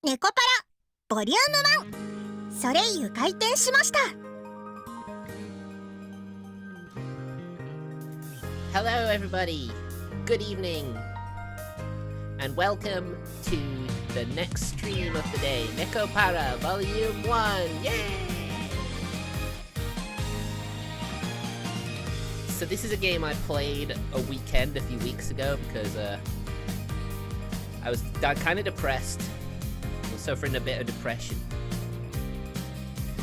ネコパラボリューム1ソレイユ開店しました。 Hello everybody, good evening, and welcome to the next stream of the day, Nekopara Volume 1, yay! So this is a game I played a weekend a few weeks ago because I was kind of depressed. I was suffering a bit of depression.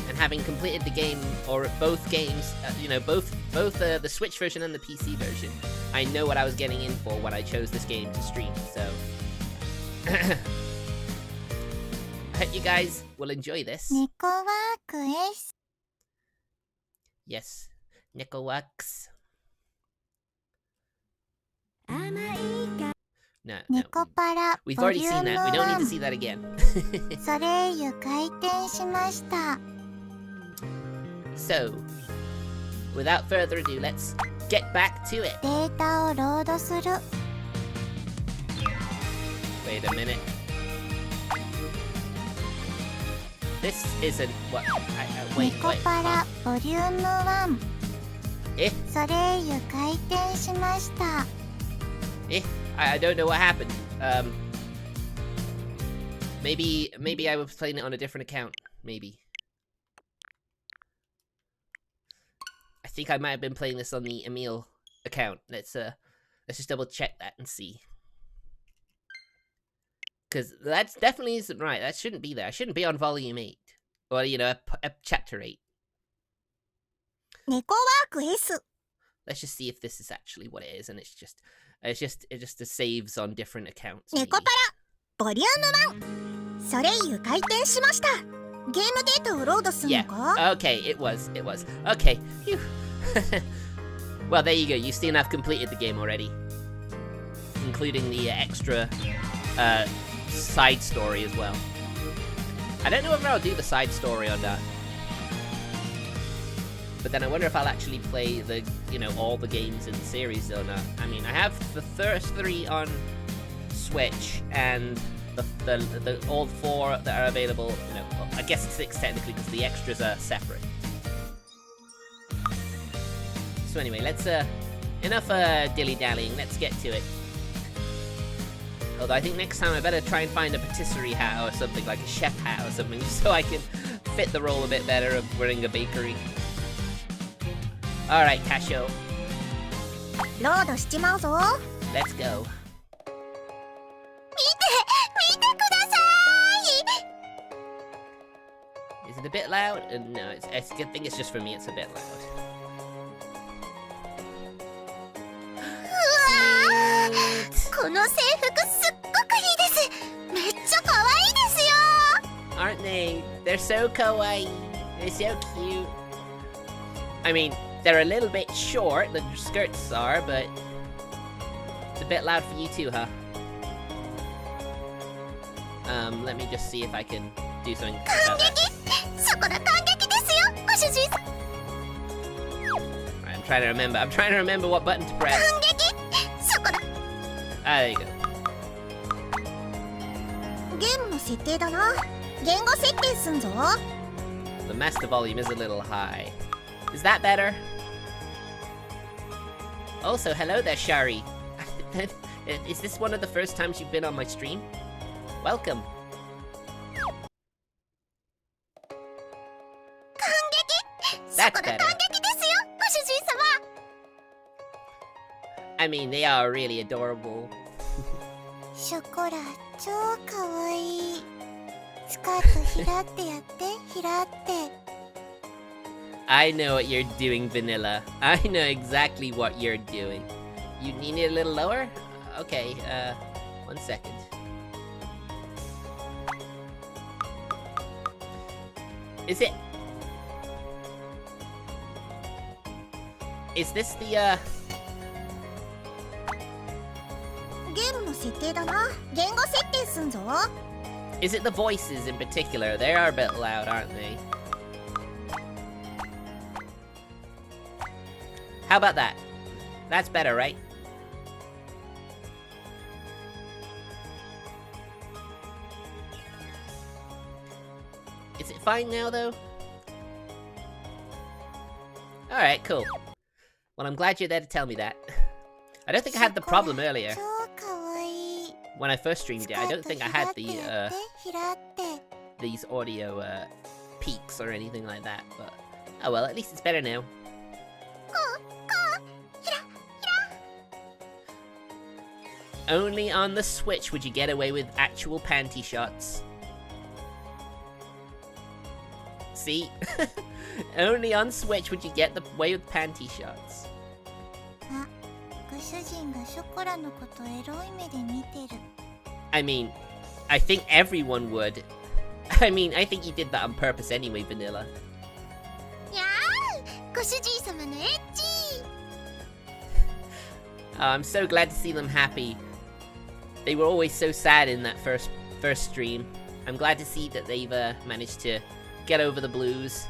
And having completed the game, or both games, you know, both the Switch version and the PC version, I know what I was getting in for when I chose this game to stream, so... I hope you guys will enjoy this. Yes, Nekowax. No, no. We've already seen that. We don't need to see that again. So, without further ado, let's get back to it. Wait a minute. This isn't what wait. I don't know what happened. Maybe I was playing it on a different account. Maybe. I think I might have been playing this on the Emil account. Let's just double check that and see. Because that definitely isn't right. That shouldn't be there. I shouldn't be on volume 8. Or, you know, chapter 8. Let's just see if this is actually what it is, and it just saves on different accounts. Nekopara Volume 1ソレイユ開店しました。ゲームデータをロードするのか? Yeah, okay, it was. Okay, phew. Well, there you go. You seem to have completed the game already. Including the extra side story as well. I don't know whether I'll do the side story or not. But then I wonder if I'll actually play the, you know, all the games in the series or not. I mean, I have the first 3 on Switch, and the all 4 that are available. You know, well, I guess 6 technically because the extras are separate. So anyway, let's enough dilly-dallying. Let's get to it. Although I think next time I better try and find a patisserie hat or something, like a chef hat or something, just so I can fit the role a bit better of running a bakery. Alright, Casho. ロードしちまうぞ。 Let's go. 見てください。 Is it a bit loud? No, I think it's just for me, it's a bit loud. この制服すっごくいいです。めっちゃ可愛いですよ。 Aren't they? They're so kawaii. They're so cute. I mean, they're a little bit short, the skirts are, but it's a bit loud for you too, huh? Let me just see if I can do something about that. そこだ、感激ですよ、ご主人。 Right, I'm trying to remember what button to press. 感激、そこだ。 Ah, there you go. ゲームの設定だな。言語設定すんぞ。 The master volume is a little high. Is that better? Also, hello there, Shari. Is this one of the first times you've been on my stream? Welcome. 感激、そ That's こだ、 better. 感激ですよ、ご主人様。 I mean, they are really adorable. ショコラ、超かわいい。スカートひらってやって、ひらって。 I know what you're doing, Vanilla. I know exactly what you're doing. You need it a little lower? Okay, 1 second. Is this the, ゲームの設定だな。言語設定すんぞ。 is it the voices in particular? They are a bit loud, aren't they? How about that? That's better, right? Is it fine now, though? Alright, cool. Well, I'm glad you're there to tell me that. I don't think I had the problem earlier. 超かわいい。 When I first streamed it, I don't think I had the, ひらって、ひらって。 these audio, peaks or anything like that, but... Oh well, at least it's better now. Only on the Switch would you get away with actual panty shots. See? Only on Switch would you get away with panty shots. あ、ご主人がショコラのことエロい目で見てる。 I mean, I think everyone would. I mean, I think you did that on purpose anyway, Vanilla. やー、ご主人様のエッチ。 Oh, I'm so glad to see them happy. They were always so sad in that first stream. I'm glad to see that they've managed to get over the blues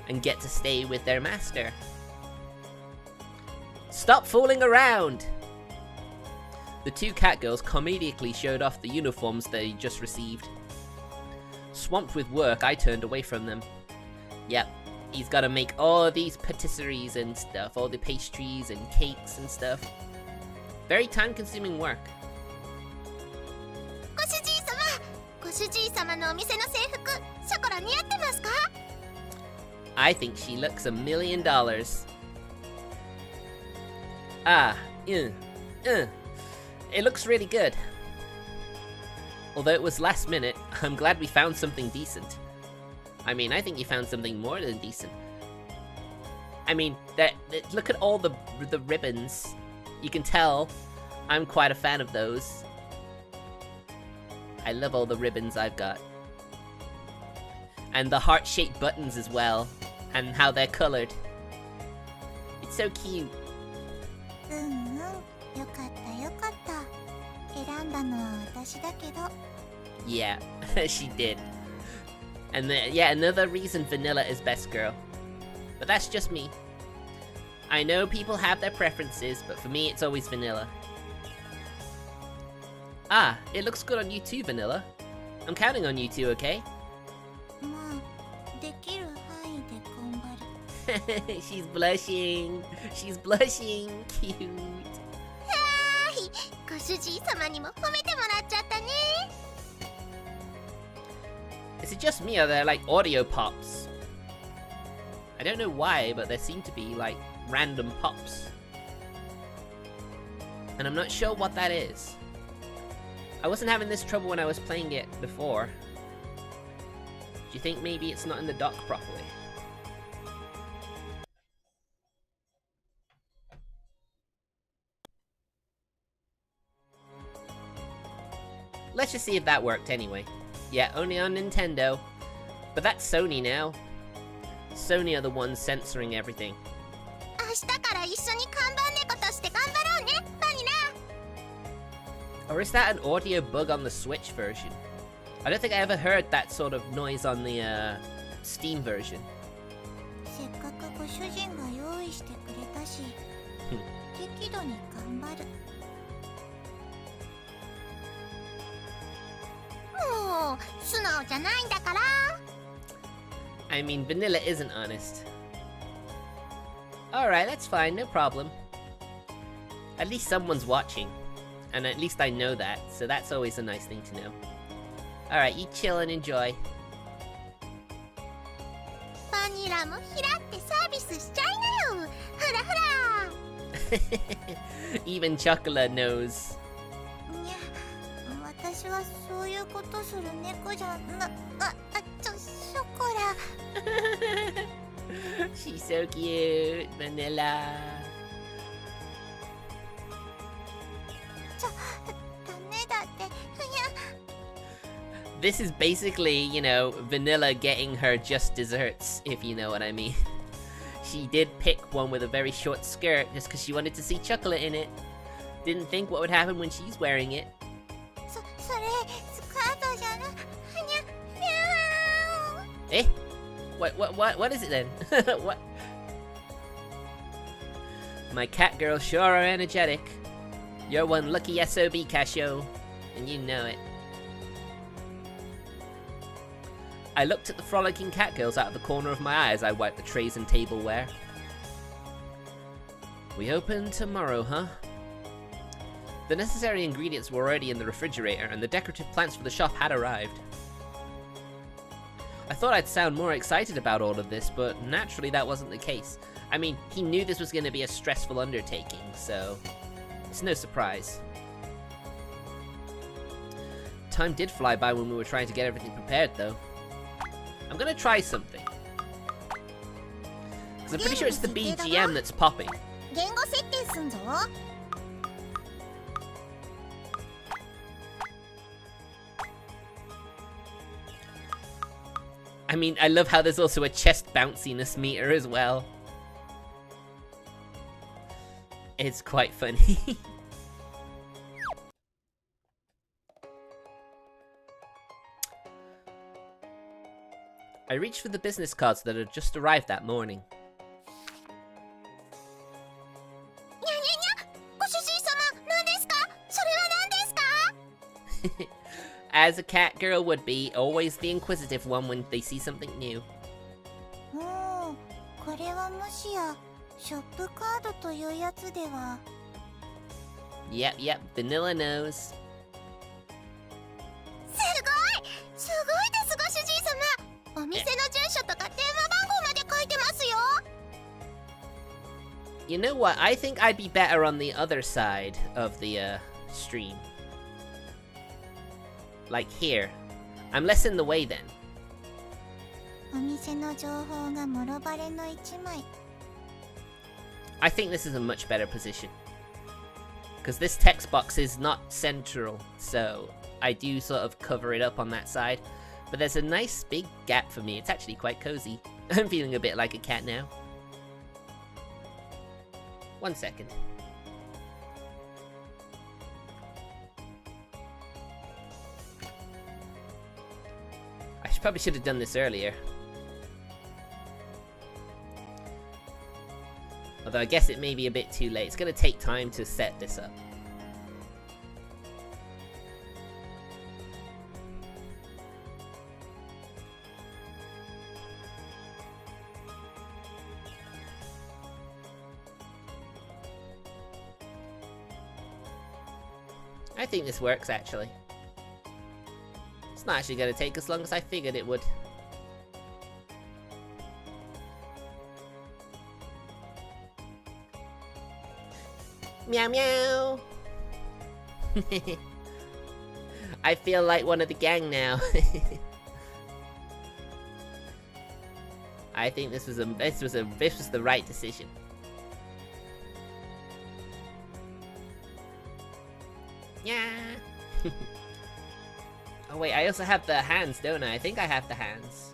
and get to stay with their master. Stop fooling around! The 2 cat girls comedically showed off the uniforms they just received. Swamped with work, I turned away from them. Yep, he's gotta make all these patisseries and stuff, all the pastries and cakes and stuff. Very time-consuming work. ご主人様のお店の制服、ショコラ似合ってますか？ I think she looks $1 million. Ah, it looks really good. Although it was last minute, I'm glad we found something decent. I mean, I think you found something more than decent. I mean, look at all the ribbons. You can tell I'm quite a fan of those. I love all the ribbons I've got. And the heart-shaped buttons as well. And how they're colored. It's so cute. うんうん、よかったよかった。選んだのは私だけど。 Yeah, she did. And yeah, another reason Vanilla is best girl. But that's just me. I know people have their preferences, but for me it's always Vanilla. Ah, it looks good on you too, Vanilla. I'm counting on you two, okay? まあできる範囲で頑張る。 She's blushing. She's blushing. Cute. はい、ご主人様にも褒めてもらっちゃったね。 Is it just me or they're like audio pops? I don't know why, but there seem to be like random pops. And I'm not sure what that is. I wasn't having this trouble when I was playing it before. Do you think maybe it's not in the dock properly? Let's just see if that worked anyway. Yeah, only on Nintendo. But that's Sony now. Sony are the ones censoring everything. 明日から一緒に看板猫として頑張ろうね、バニラ。 Or is that an audio bug on the Switch version? I don't think I ever heard that sort of noise on the Steam version. せっかくご主人が用意してくれたし、適度に頑張る。もう素直じゃないんだから。 I mean, Vanilla isn't honest. Alright, that's fine, no problem. At least someone's watching. And at least I know that, so that's always a nice thing to know. Alright, you chill and enjoy. バニラもひらってサービスしちゃいなよ。ほらほら。Even Chocolate knows. いや、私はそういうことする猫じゃな、ショコラ。She's so cute, Vanilla. ダメだって。ふにゃ。 This is basically, you know, Vanilla getting her just desserts, if you know what I mean. She did pick one with a very short skirt just because she wanted to see chocolate in it. Didn't think what would happen when she's wearing it. それスカートじゃな。ふにゃ。ひゃー。 Eh? What is it then? What? My cat girls sure are energetic. You're one lucky SOB, Casio, and you know it. I looked at the frolicking cat girls out of the corner of my eye as I wiped the trays and tableware. We open tomorrow, huh? The necessary ingredients were already in the refrigerator, and the decorative plants for the shop had arrived. I thought I'd sound more excited about all of this, but naturally that wasn't the case. I mean, he knew this was going to be a stressful undertaking, so it's no surprise. Time did fly by when we were trying to get everything prepared, though. I'm gonna try something. Because I'm pretty sure it's the BGM that's popping. 言語設定すんぞ。 I mean, I love how there's also a chest bounciness meter as well. It's quite funny. I reached for the business cards that had just arrived that morning. にゃにゃにゃ。ご主人様、何ですか？それは何ですか？ As a cat girl would be, always the inquisitive one when they see something new. もうこれはもしやショップカードというやつでは。 Yep, Vanilla knows. すごいですご主人様。お店の住所とか電話番号まで書いてますよ。 You know what? I think I'd be better on the other side of the stream. Like here. I'm less in the way then. お店の情報がもろバレの一枚。 I think this is a much better position. Because this text box is not central, so I do sort of cover it up on that side. But there's a nice big gap for me. It's actually quite cozy. I'm feeling a bit like a cat now. 1 second. Probably should have done this earlier. Although I guess it may be a bit too late. It's going to take time to set this up. I think this works, actually. It's not actually gonna take as long as I figured it would. Meow meow! I feel like one of the gang now. I think this was the right decision. Yeah. Oh wait, I also have the hands, don't I? I think I have the hands.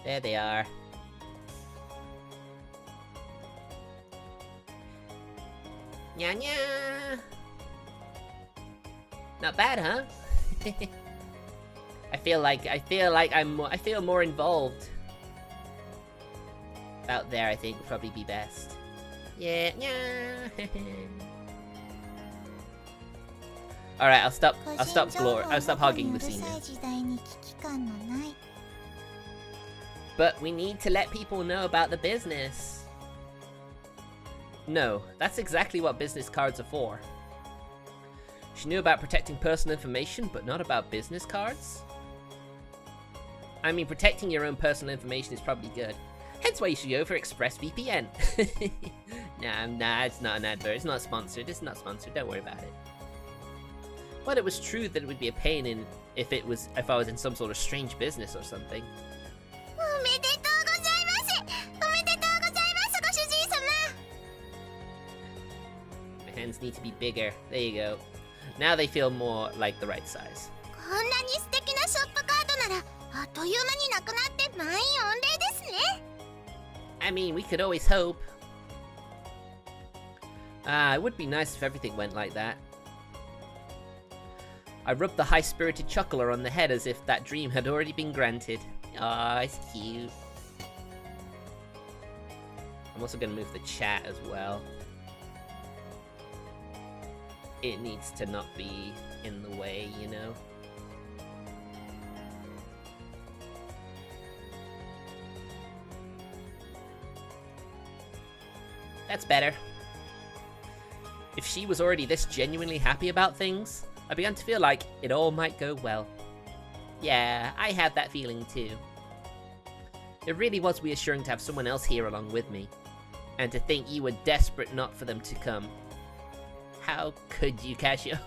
There they are. Nya nya. Not bad, huh? I feel more involved. Out there, I think would probably be best. Yeah, yeah. All right, I'll stop hogging the scene now. But we need to let people know about the business. No, that's exactly what business cards are for. She knew about protecting personal information, but not about business cards? I mean, protecting your own personal information is probably good. Hence why you should go for ExpressVPN. Nah, it's not an advert. It's not sponsored. It's not sponsored. Don't worry about it. But it was true that it would be a pain if I was in some sort of strange business or something. My hands need to be bigger. There you go. Now they feel more like the right size. I mean, we could always hope. It would be nice if everything went like that. I rubbed the high-spirited chuckler on the head as if that dream had already been granted. Aw, it's cute. I'm also gonna move the chat as well. It needs to not be in the way, you know? That's better. If she was already this genuinely happy about things, I began to feel like it all might go well. Yeah, I had that feeling too. It really was reassuring to have someone else here along with me, and to think you were desperate not for them to come. How could you, Casio?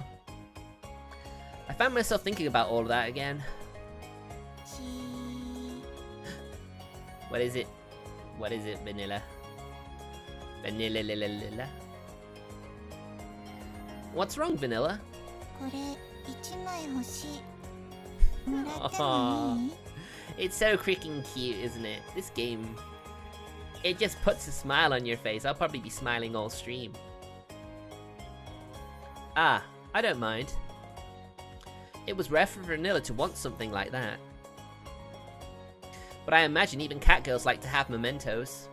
I found myself thinking about all of that again. What is it? What is it, Vanilla? Vanilla. What's wrong, Vanilla? Aww. It's so freaking cute, isn't it? This game, it just puts a smile on your face. I'll probably be smiling all stream. Ah, I don't mind. It was rare for Vanilla to want something like that. But I imagine even catgirls like to have mementos.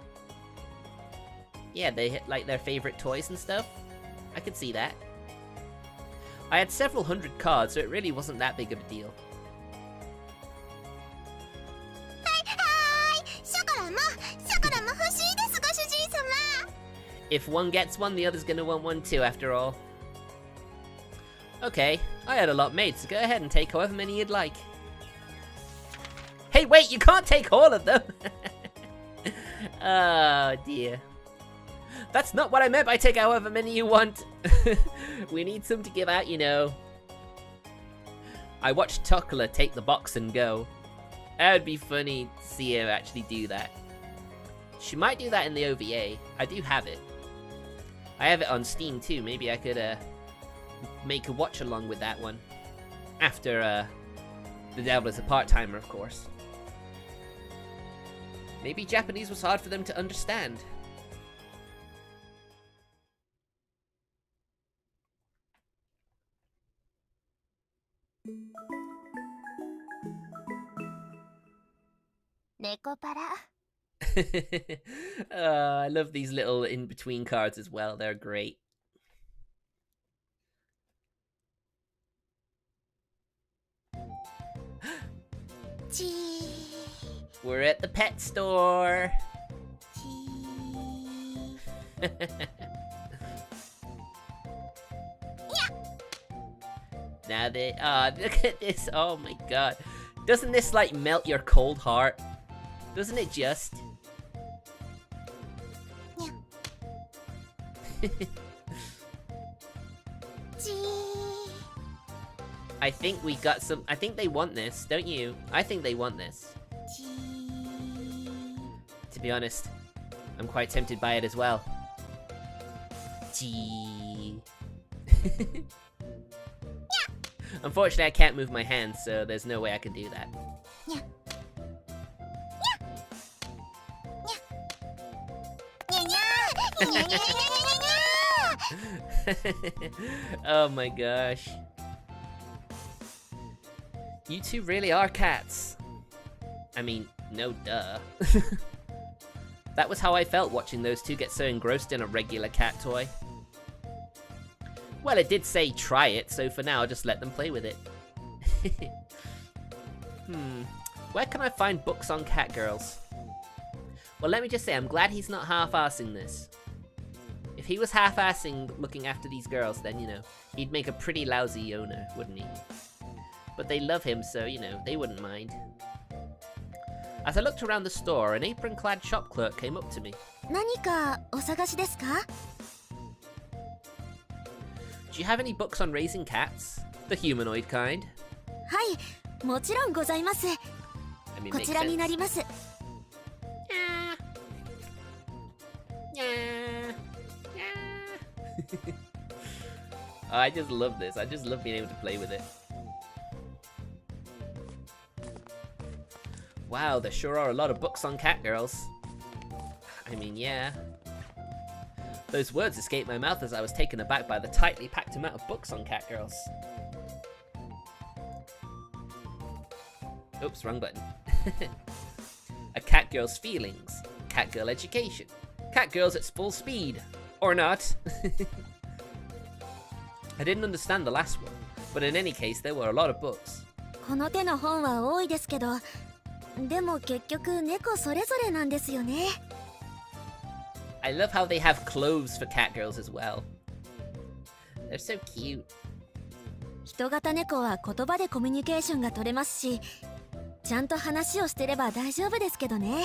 Yeah, they like their favorite toys and stuff. I could see that. I had several hundred cards, so it really wasn't that big of a deal. If one gets one, the other's gonna want one too, after all. Okay, I had a lot made, so go ahead and take however many you'd like. Hey, wait, you can't take all of them! Oh, dear. That's not what I meant by take however many you want. We need some to give out, you know. I watched Tuckler take the box and go. That would be funny to see her actually do that. She might do that in the OVA. I do have it. I have it on Steam too. Maybe I could make a watch along with that one. After The Devil is a Part-Timer, of course. Maybe Japanese was hard for them to understand. Nekopara. I love these little in-between cards as well. They're great. We're at the pet store. Now they, look at this, oh my god. Doesn't this like melt your cold heart? Doesn't it just? I think we got some, I think they want this, don't you? I think they want this. To be honest, I'm quite tempted by it as well. Unfortunately, I can't move my hands, so there's no way I can do that. Oh my gosh. You two really are cats. I mean, no duh. That was how I felt watching those two get so engrossed in a regular cat toy. Well, it did say try it, so for now I'll just let them play with it. Where can I find books on cat girls? Well, let me just say, I'm glad he's not half-assing this. If he was half-assing looking after these girls, then, you know, he'd make a pretty lousy owner, wouldn't he? But they love him, so, you know, they wouldn't mind. As I looked around the store, an apron-clad shop clerk came up to me. 何かお探しですか? Do you have any books on raising cats? The humanoid kind? はい、もちろんございます。 I mean, こちらになります。 Oh, I just love this. I just love being able to play with it. Wow, there sure are a lot of books on cat girls. I mean, yeah. Those words escaped my mouth as I was taken aback by the tightly packed amount of books on cat girls. Oops, wrong button. A cat girl's feelings. Cat girl education. Cat girls at full speed. Or not. I didn't understand the last one, but in any case, there were a lot of books. この手の本は多いですけど、でも結局猫それぞれなんですよね。I love how they have clothes for cat girls as well. They're so cute. 人型猫は言葉でコミュニケーションが取れますし、ちゃんと話をしてれば大丈夫ですけどね。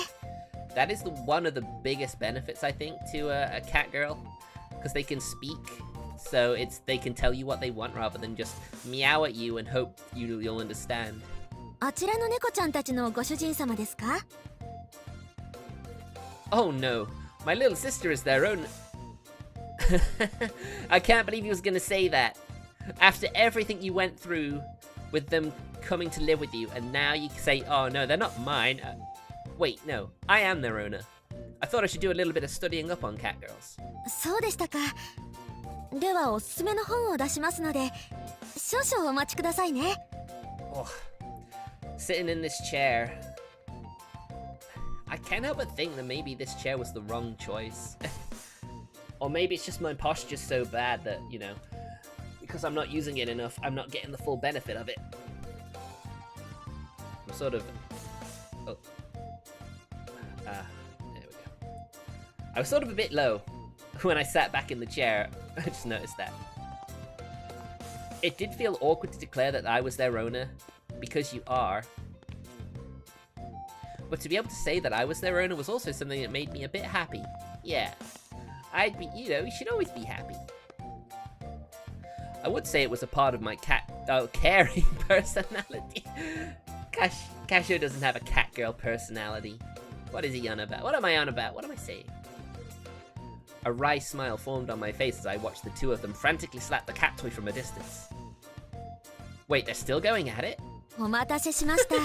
That is one of the biggest benefits, I think, to a cat girl, because they can speak. So they can tell you what they want rather than just meow at you and hope you'll understand. あちらの猫ちゃんたちのご主人様ですか? Oh no, my little sister is their own. I can't believe he was gonna say that. After everything you went through with them coming to live with you, and now you say, oh no, they're not mine. Wait, no, I am their owner. I thought I should do a little bit of studying up on cat girls. そうでしたか。ではおすすめの本を出しますので、少々お待ちくださいね。Oh, sitting in this chair. I can't help but think that maybe this chair was the wrong choice. Or maybe it's just my posture's so bad that, you know, because I'm not using it enough, I'm not getting the full benefit of it. I'm sort of... Oh. There we go. I was sort of a bit low when I sat back in the chair. I just noticed that. It did feel awkward to declare that I was their owner, because you are. But to be able to say that I was their owner was also something that made me a bit happy. Yeah. I'd be, you know, you should always be happy. I would say it was a part of my caring personality. Casio doesn't have a cat girl personality. What is he on about? What am I on about? What am I saying? A wry smile formed on my face as I watched the two of them frantically slap the cat toy from a distance. Wait, they're still going at it? お待たせしました。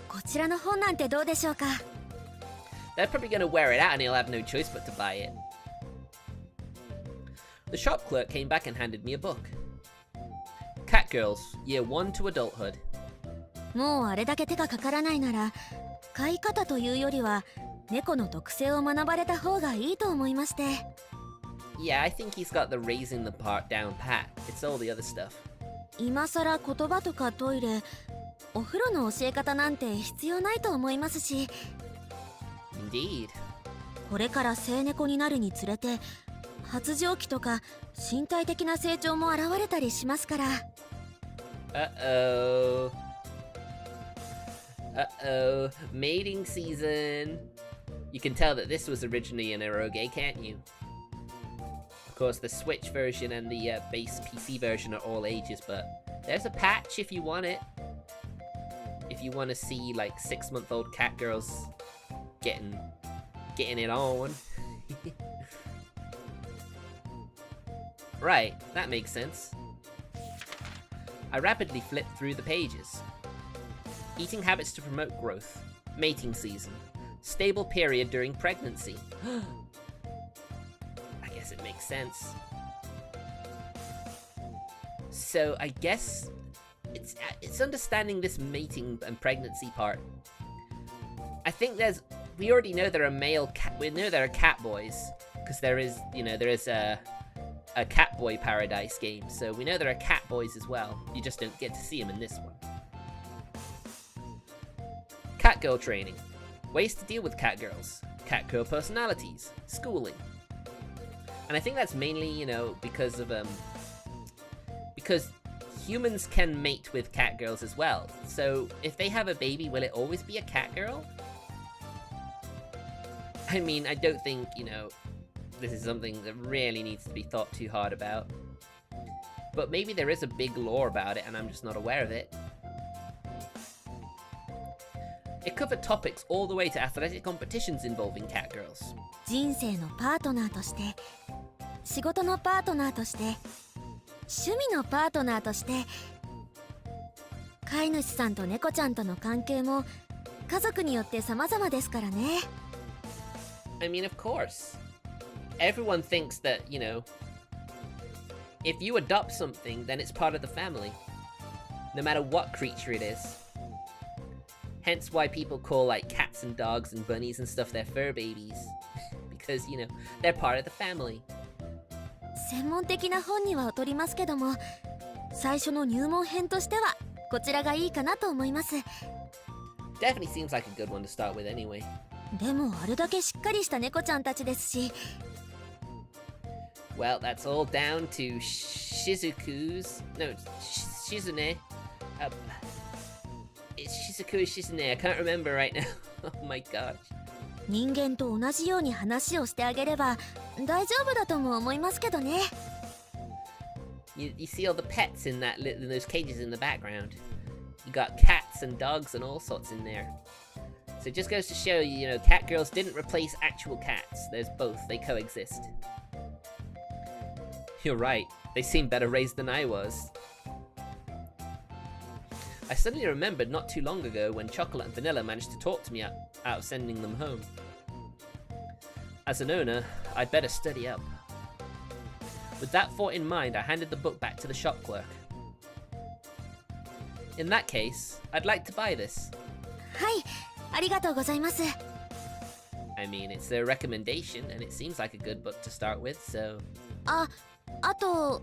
こちらの本なんてどうでしょうか? They're probably going to wear it out and he'll have no choice but to buy it. The shop clerk came back and handed me a book. Cat Girls, Year 1 to Adulthood. もうあれだけ手がかからないなら、飼い方というよりは猫の特性を学ばれた方がいいと思いまして。Yeah, I think he's got the raising the part down pat. It's all the other stuff. 今さら言葉とかトイレ、お風呂の教え方なんて必要ないと思いますし。Indeed. これから成猫になるにつれて発情期とか身体的な成長も現れたりしますから。Uh-oh. Uh-oh. Mating season. You can tell that this was originally an eroge, can't you? Of course, the Switch version and the base PC version are all ages, but there's a patch if you want it. If you want to see, like, 6-month-old cat girls getting it on. Right, that makes sense. I rapidly flipped through the pages. Eating habits to promote growth. Mating season. Stable period during pregnancy. I guess it makes sense. So I guess it's understanding this mating and pregnancy part. I think we already know there are male cat. We know there are cat boys because there is a Catboy Paradise game, so we know there are cat boys as well. You just don't get to see them in this one. Catgirl training. Ways to deal with catgirls. Catgirl personalities. Schooling. And I think that's mainly, because humans can mate with catgirls as well. So if they have a baby, will it always be a catgirl? I mean, I don't think, this is something that really needs to be thought too hard about. But maybe there is a big lore about it and I'm just not aware of it. It covered topics all the way to athletic competitions involving catgirls. 人生のパートナーとして、仕事のパートナーとして、趣味のパートナーとして、飼い主さんと猫ちゃんとの関係も家族によって様々ですからね。I mean, of course. Everyone thinks that, if you adopt something, then it's part of the family. No matter what creature it is. Hence why people call, like, cats and dogs and bunnies and stuff their fur babies. Because, they're part of the family. 専門的な本には劣りますけども、最初の入門編としてはこちらがいいかなと思います。Definitely seems like a good one to start with anyway. でもあれだけしっかりした猫ちゃんたちですし。Well, that's all down to Shizune. It's Shizuku or Shizune. I can't remember right now. Oh my gosh. 人間と同じように話をしてあげれば大丈夫だとも思いますけどね。You see all the pets in those cages in the background. You got cats and dogs and all sorts in there. So it just goes to show you, cat girls didn't replace actual cats. There's both. They coexist. You're right. They seem better raised than I was. I suddenly remembered not too long ago when Chocolate and Vanilla managed to talk to me out of sending them home. As an owner, I'd better study up. With that thought in mind, I handed the book back to the shop clerk. In that case, I'd like to buy this. はい、ありがとうございます。I mean, it's a recommendation, and it seems like a good book to start with, so... あと、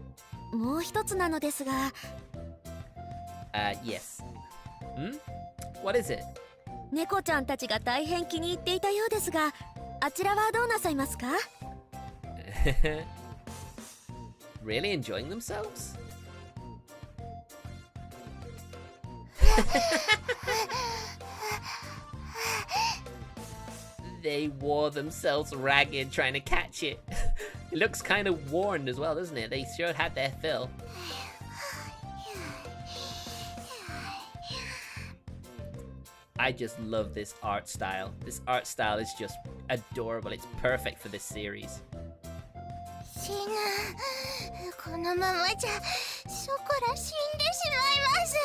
もう一つなのですが。Yes. What is it? 猫ちゃんたちが大変気に入っていたようですが、あちらはどうなさいますか？ Really enjoying themselves? They wore themselves ragged trying to catch it. It looks kind of worn as well, doesn't it? They sure had their fill. I just love this art style. This art style is just adorable. It's perfect for this series. 死ぬ。このままじゃショコラ死んでしまいます。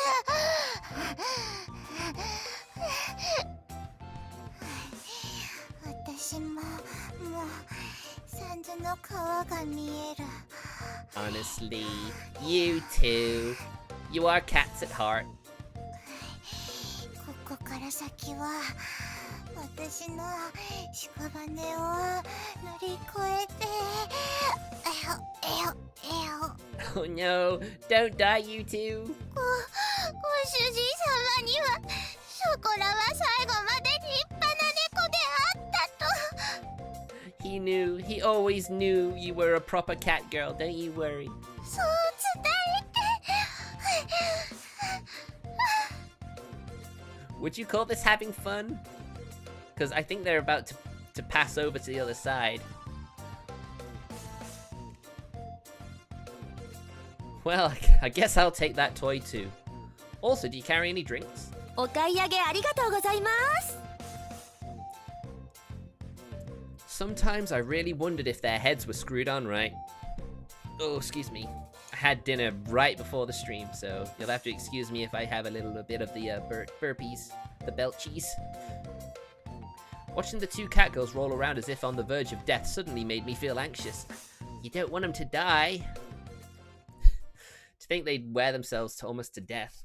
私ももう三途の川が見える。Honestly, you too. You are cats at heart. ここから先は私の屍を乗り越えてOh no, don't die, you two. ご主人様にはショコラは最後まで立派な猫であったと。he knew. He always knew you were a proper cat girl, don't you worry. そう伝えて Would you call this having fun? Because I think they're about to pass over to the other side. Well, I guess I'll take that toy too. Also, do you carry any drinks? お買い上げありがとうございます。 Sometimes I really wondered if their heads were screwed on right. Oh, excuse me. I had dinner right before the stream, so you'll have to excuse me if I have a little bit of the burpees, the belchies. Watching the two cat girls roll around as if on the verge of death suddenly made me feel anxious. You don't want them to die. To think they'd wear themselves to almost to death.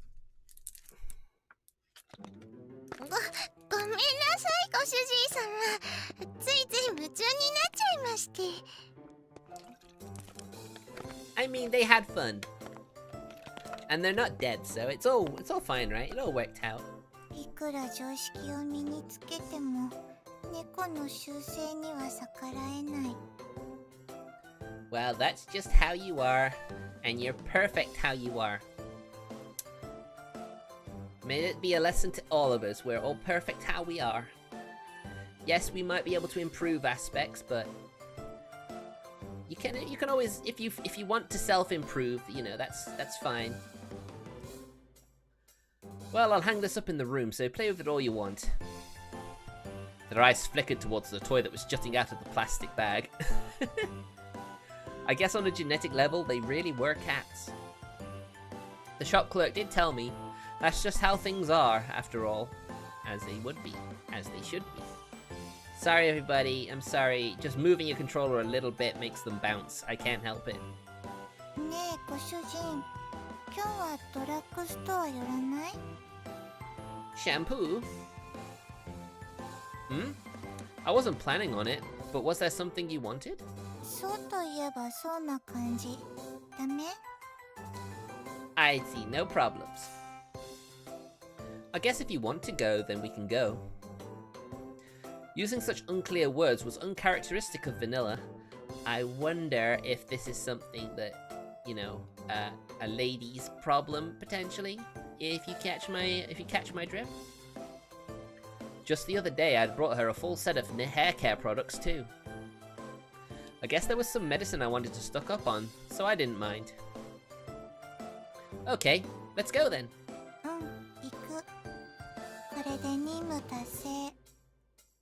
ごめんなさい、ご主人様。ついつい夢中になっちゃいまして。I mean, they had fun. And they're not dead, so it's all fine, right? It all worked out. いくら常識を身につけても、猫の習性には逆らえない。Well, that's just how you are. And you're perfect how you are. May it be a lesson to all of us. We're all perfect how we are. Yes, we might be able to improve aspects, but you can always, if you want to self-improve, you know, that's fine. Well, I'll hang this up in the room, so play with it all you want. Their eyes flickered towards the toy that was jutting out of the plastic bag. I guess on a genetic level, they really were cats. The shop clerk did tell me that's just how things are, after all. As they would be. As they should be. Sorry, everybody. I'm sorry. Just moving your controller a little bit makes them bounce. I can't help it. ねえ、ご主人。今日はドラッグストア寄らない？ Shampoo? Hmm? I wasn't planning on it, but was there something you wanted? そうといえばそうな感じ。ダメ？ I see, no problems. I guess if you want to go, then we can go. Using such unclear words was uncharacteristic of Vanilla. I wonder if this is something that, you know, a lady's problem potentially. If you catch my drift. Just the other day, I'd brought her a full set of hair care products too. I guess there was some medicine I wanted to stock up on, so I didn't mind. Okay, let's go then. 行く。これで任務達成。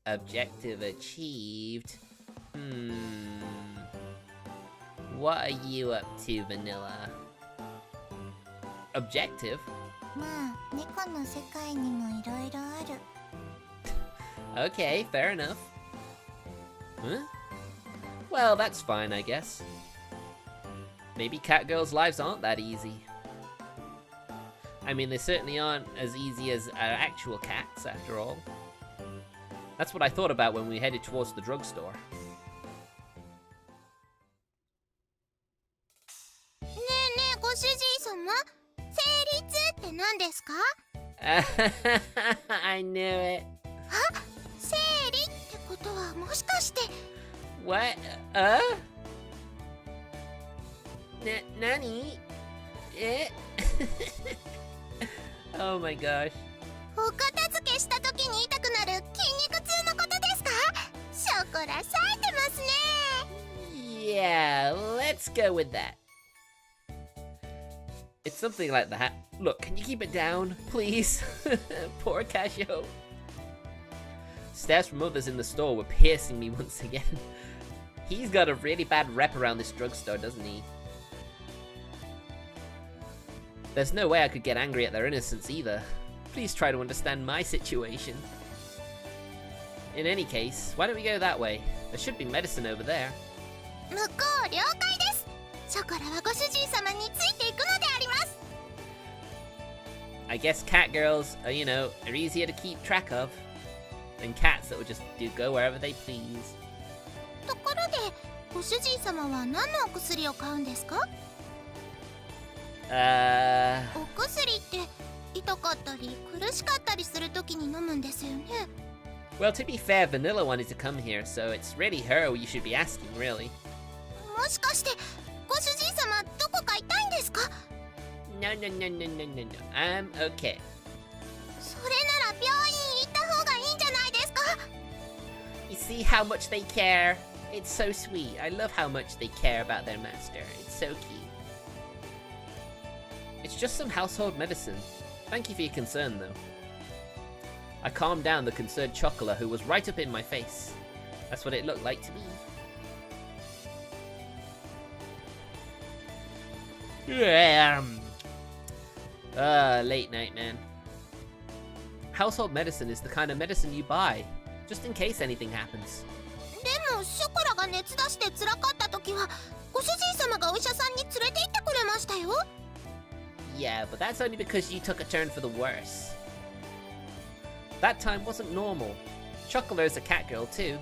Objective achieved. What are you up to, Vanilla? Objective? まあ、猫の世界にもいろいろある。Okay, fair enough. Huh? Well, that's fine, I guess. Maybe cat girls' lives aren't that easy. I mean, they certainly aren't as easy as actual cats, after all. That's what I thought about when we headed towards the drugstore. ねえねえ、ご主人様。成立って何ですか？ I knew it. あ、生理ってことはもしかして。What? Nani? Oh my gosh. お片付けした時に痛くなる筋肉痛のことですか？ショコラ冴えてますね。Yeah, let's go with that. It's something like that. Look, can you keep it down, please? Poor Casio. Stares from others in the store were piercing me once again. He's got a really bad rep around this drugstore, doesn't he? There's no way I could get angry at their innocence either. Please try to understand my situation. In any case, why don't we go that way? There should be medicine over there. 向こう了解です。ショコラはご主人様についていくのであります。I guess cat girls are, you know, are easier to keep track of than cats that will just go wherever they please. ところで、ご主人様は何のお薬を買うんですか？お薬って痛かったり苦しかったりするときに飲むんですよね。Well, to be fair, Vanilla wanted to come here, so it's really her you should be asking, really. もしかしてご主人様どこか痛いんですか？ No, no, no, no, no, no, no. I'm okay. それなら病院行った方がいいんじゃないですか？ You see how much they care? It's so sweet. I love how much they care about their master. It's so cute. It's just some household medicine. Thank you for your concern, though. I calmed down the concerned chocola who was right up in my face. That's what it looked like to me. Late night, man. Household medicine is the kind of medicine you buy, just in case anything happens. でもショコラが熱出して辛かった時はご主人様がお医者さんに連れて行ってくれましたよ。 Yeah, but that's only because you took a turn for the worse. That time wasn't normal. Chocola's a cat girl too.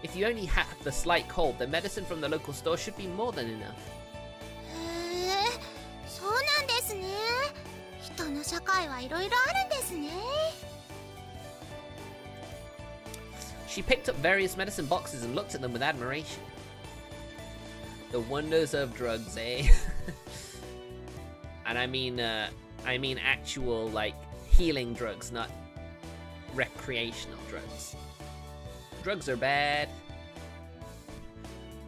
If you only have the slight cold, the medicine from the local store should be more than enough. へえ、そうなんですね。人の社会はいろいろあるんですね。 She picked up various medicine boxes and looked at them with admiration. The wonders of drugs, eh? And I mean actual, like, healing drugs, not recreational drugs. Drugs are bad.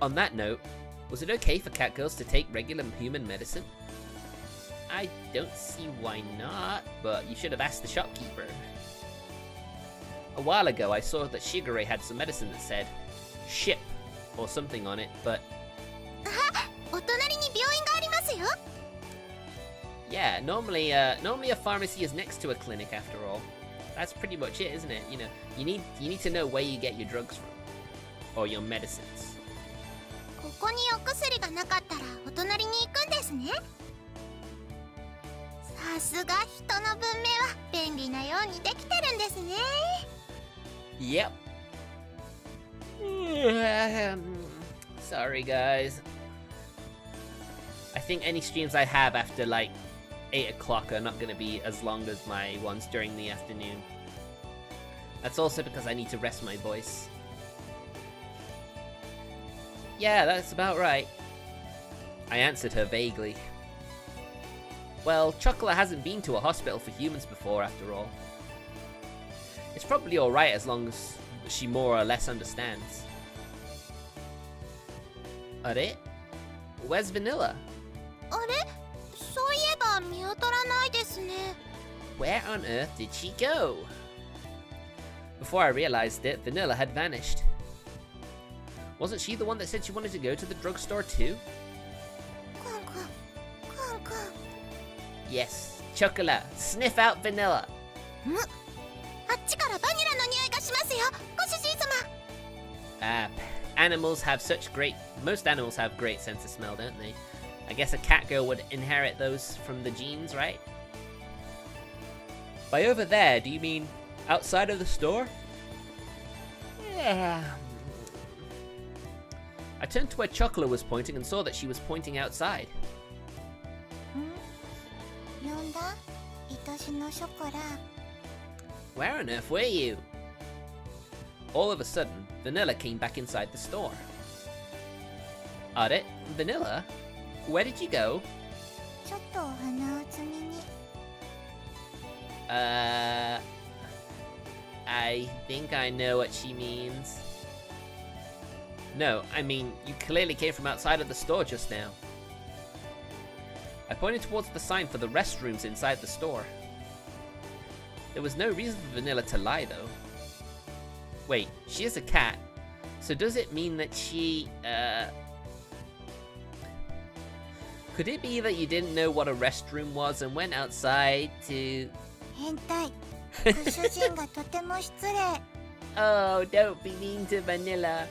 On that note, was it okay for catgirls to take regular human medicine? I don't see why not, but you should have asked the shopkeeper. A while ago, I saw that Shigure had some medicine that said ship or something on it, but お隣に病院がありますよ。 yeah, normally a pharmacy is next to a clinic after all. That's pretty much it, isn't it? You know, you need to know where you get your drugs from or your medicines. ここにお薬がなかったらお隣に行くんですね。さすが人の文明は便利なようにできてるんですね。 Yep. Sorry, guys. I think any streams I have after like 8 o'clock are not going to be as long as my ones during the afternoon. That's also because I need to rest my voice. Yeah, that's about right. I answered her vaguely. Well, Chocolate hasn't been to a hospital for humans before, after all. It's probably alright as long as she more or less understands. Are? Where's Vanilla? あれ、そういえば見当たらないですね。 Where on earth did she go? Before I realized it, Vanilla had vanished. Wasn't she the one that said she wanted to go to the drugstore too? コンコン、コンコン。 Yes, Chocola, sniff out Vanilla. あっちからバニラの匂いがしますよ、ご主人様。 Most animals have great sense of smell, don't they? I guess a cat girl would inherit those from the genes, right? By over there, do you mean outside of the store? Yeah. I turned to where Chocolate was pointing and saw that she was pointing outside. 呼んだ？愛しのショコラ。 Where on earth were you? All of a sudden, Vanilla came back inside the store. Are? Vanilla? Where did you go? ちょっとお花を摘みに。 I think I know what she means. No, I mean, you clearly came from outside of the store just now. I pointed towards the sign for the restrooms inside the store. There was no reason for Vanilla to lie, though. Wait, she is a cat. So does it mean that she, Could it be that you didn't know what a restroom was and went outside to... 変態。ご主人がとても失礼。 Oh, don't be mean to Vanilla.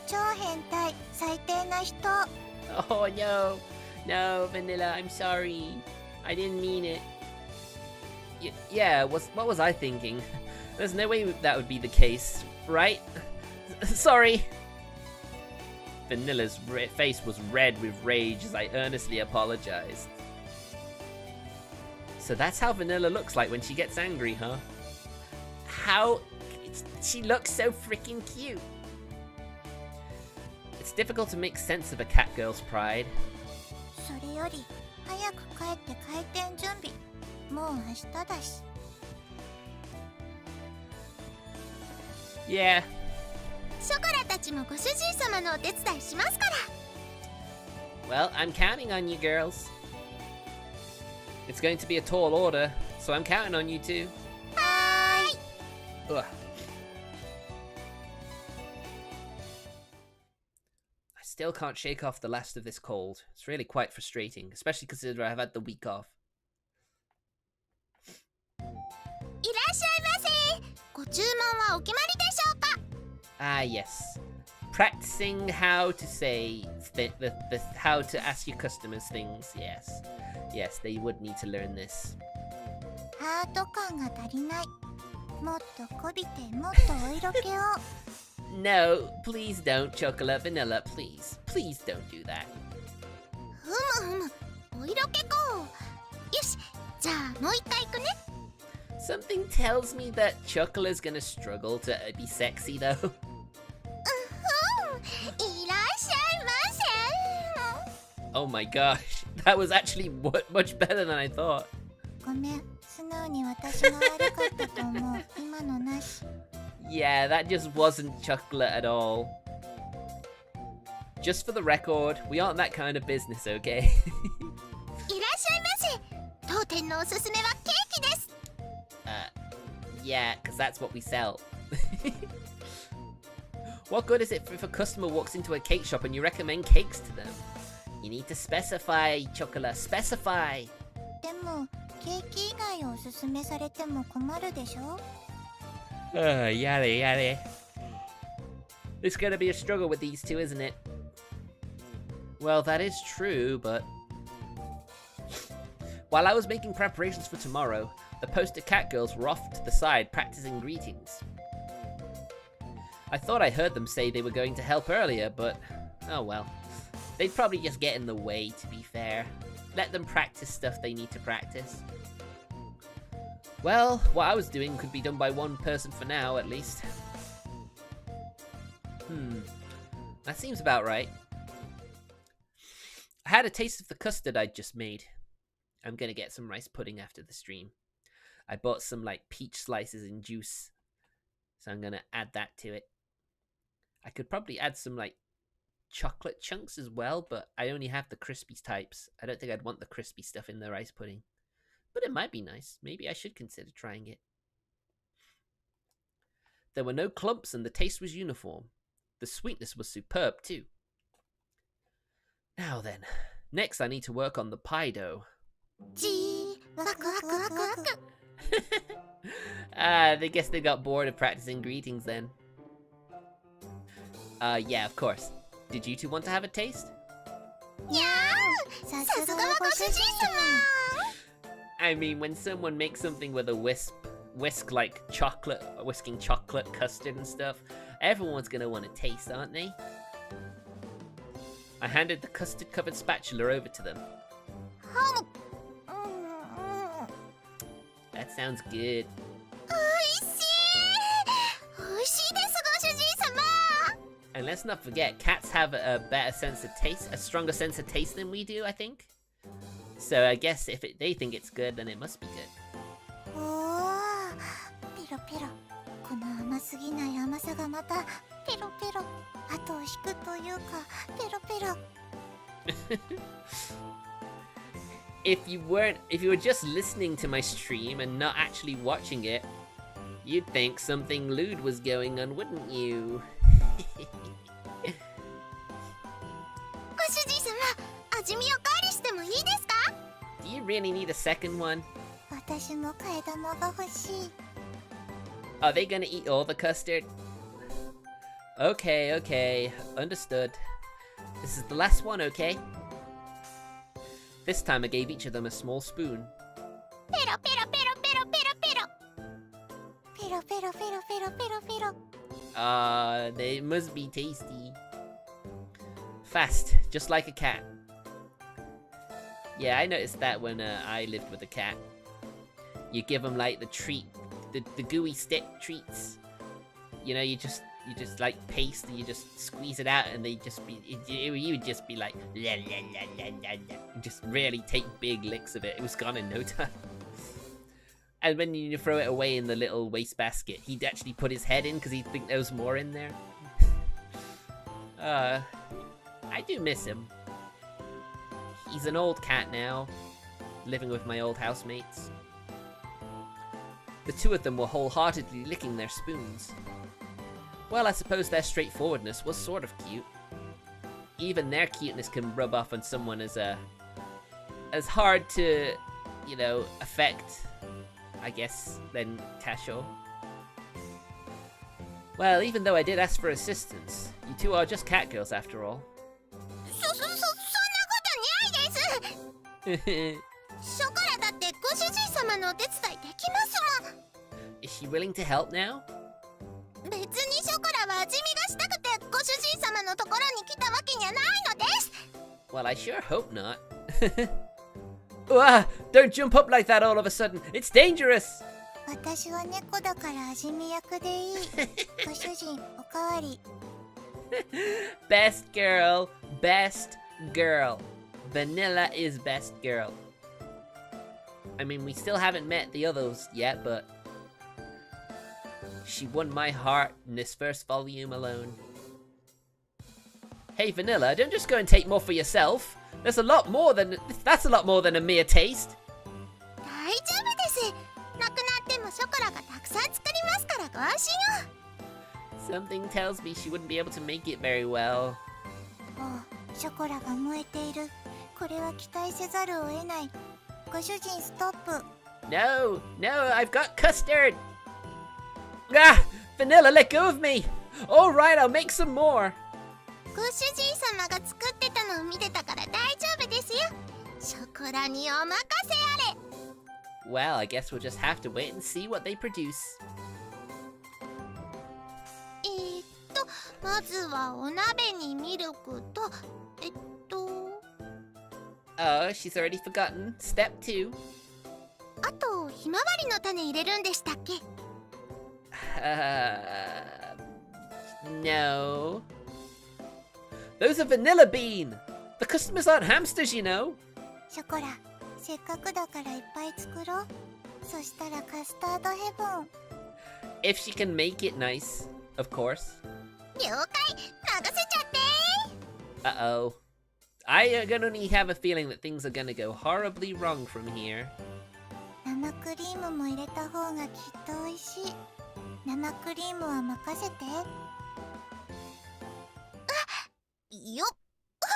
超変態、最低な人。 Oh, no. No, Vanilla, I'm sorry. I didn't mean it. Yeah, what was I thinking? There's no way that would be the case, right? Sorry. Vanilla's face was red with rage as I earnestly apologized. So that's how Vanilla looks like when she gets angry, huh? How She looks so freaking cute. It's difficult to make sense of a cat girl's pride. それより早く帰って開店準備。もう明日だし。Yeah. ショコラたちもご主人様のお手伝いしますから。Well, I'm counting on you girls. It's going to be a tall order, so I'm counting on you too. はーい。 Ugh. I still can't shake off the last of this cold. It's really quite frustrating, especially considering I've had the week off. いらっしゃいませ。ご注文はお決まりでしょうか。Ah, yes. Practicing how to say how to ask your customers things. Yes, yes, they would need to learn this. ハート感が足りない。もっとこびてもっとお色気を。No, please don't, Chocolate Vanilla. Please, please don't do that. ふむふむ、お色気か。よし、じゃあもう一回行くね。Something tells me that Chocolate's gonna struggle to be sexy though. いらっしゃいませ。 Oh my gosh, that was actually much better than I thought. ごめん、素直に私が悪かったと思う。今のなし。Yeah, that just wasn't Chocolate at all. Just for the record, we aren't that kind of business, okay? いらっしゃいませ。当店のおすすめはケーキです。Yeah, because that's what we sell. What good is it if a customer walks into a cake shop and you recommend cakes to them? You need to specify, Chocolate, specify. でも、ケーキ以外をおすすめされても困るでしょ。Yada. It's gonna be a struggle with these two, isn't it? Well, that is true, but... While I was making preparations for tomorrow, the poster cat girls were off to the side practicing greetings. I thought I heard them say they were going to help earlier, but... oh well. They'd probably just get in the way, to be fair. Let them practice stuff they need to practice. Well, what I was doing could be done by one person for now, at least. That seems about right. I had a taste of the custard I'd just made. I'm gonna get some rice pudding after the stream. I bought some, like, peach slices and juice, so I'm gonna add that to it. I could probably add some, like, chocolate chunks as well, but I only have the crispy types. I don't think I'd want the crispy stuff in the rice pudding. But it might be nice. Maybe I should consider trying it. There were no clumps and the taste was uniform. The sweetness was superb too. Now then, next I need to work on the pie dough. じー、ワクワクワクワク。I guess they got bored of practicing greetings then. Yeah, of course. Did you two want to have a taste? にゃー、さすがはご主人様。 I mean, when someone makes something with a whisk like chocolate, whisking chocolate, custard and stuff, everyone's gonna want to taste, aren't they? I handed the custard-covered spatula over to them. That sounds good. おいしい。おいしいです、ご主人様。 And let's not forget, cats have a better sense of taste, a stronger sense of taste than we do, I think. So I guess if they think it's good, then it must be good. おー、ペロペロ。この甘すぎない甘さがまたペロペロ。後を引くというか、ペロペロ。If you were just listening to my stream and not actually watching it, you'd think something lewd was going on, wouldn't you? ご主人様、味見おかわりしてもいいですか？ Do you really need a second one? 私も替え玉が欲しい。Are they gonna eat all the custard? Okay, understood. This is the last one, okay? This time I gave each of them a small spoon. ペロペロペロペロペロペロ。ペロペロペロペロペロペロ。They must be tasty. Fast, just like a cat. Yeah, I noticed that when I lived with a cat. You give them like the treat, the gooey stick treats. You know, you just like paste and you just squeeze it out, and they just be you would just be like la, la, la, la, la, la, and just really take big licks of it. It was gone in no time. And when you throw it away in the little wastebasket, he'd actually put his head in because he'd think there was more in there. I do miss him. He's an old cat now, living with my old housemates. The two of them were wholeheartedly licking their spoons. Well, I suppose their straightforwardness was sort of cute. Even their cuteness can rub off on someone as hard to, you know, affect, I guess, than casual. Well, even though I did ask for assistance, you two are just cat girls after all. そんなことないです。ショコラだってご主人様のお手伝いできますもん。 Is she willing to help now? 別にショコラは味見がしたくてご主人様のところに来たわけにはないのです。 Well, I sure hope not. Don't jump up like that all of a sudden. It's dangerous. 私は猫だから味見役でいい。ご主人、おかわり。Best girl, best girl. Vanilla is best girl. I mean, we still haven't met the others yet, but she won my heart in this first volume alone. Hey Vanilla, don't just go and take more for yourself. That's a lot more than a mere taste. 大丈夫です。なくなってもショコラがたくさん作りますからご安心を。 Something tells me she wouldn't be able to make it very well. お、ショコラが燃えている。これは期待せざるを得ない。ご主人ストップ。 No, I've got custard. Ah, Vanilla, let go of me. All right, I'll make some more. ご主人様が作ってたのを見てたから大丈夫ですよ。ショコラにお任せあれ。 Well, I guess we'll just have to wait and see what they produce. まずはお鍋にミルクと、Oh, she's already forgotten. Step 2. あと、ひまわりの種入れるんでしたっけ？ No. Those are vanilla bean. The customers aren't hamsters, you know. ショコラ、せっかくだからいっぱい作ろう。そしたらカスタードヘブン。 If she can make it nice, of course. 了解、任せちゃって。 Uh-oh. I only have a feeling that things are gonna go horribly wrong from here. 生クリームも入れた方がきっと美味しい。生クリームは任せて。よっ。こ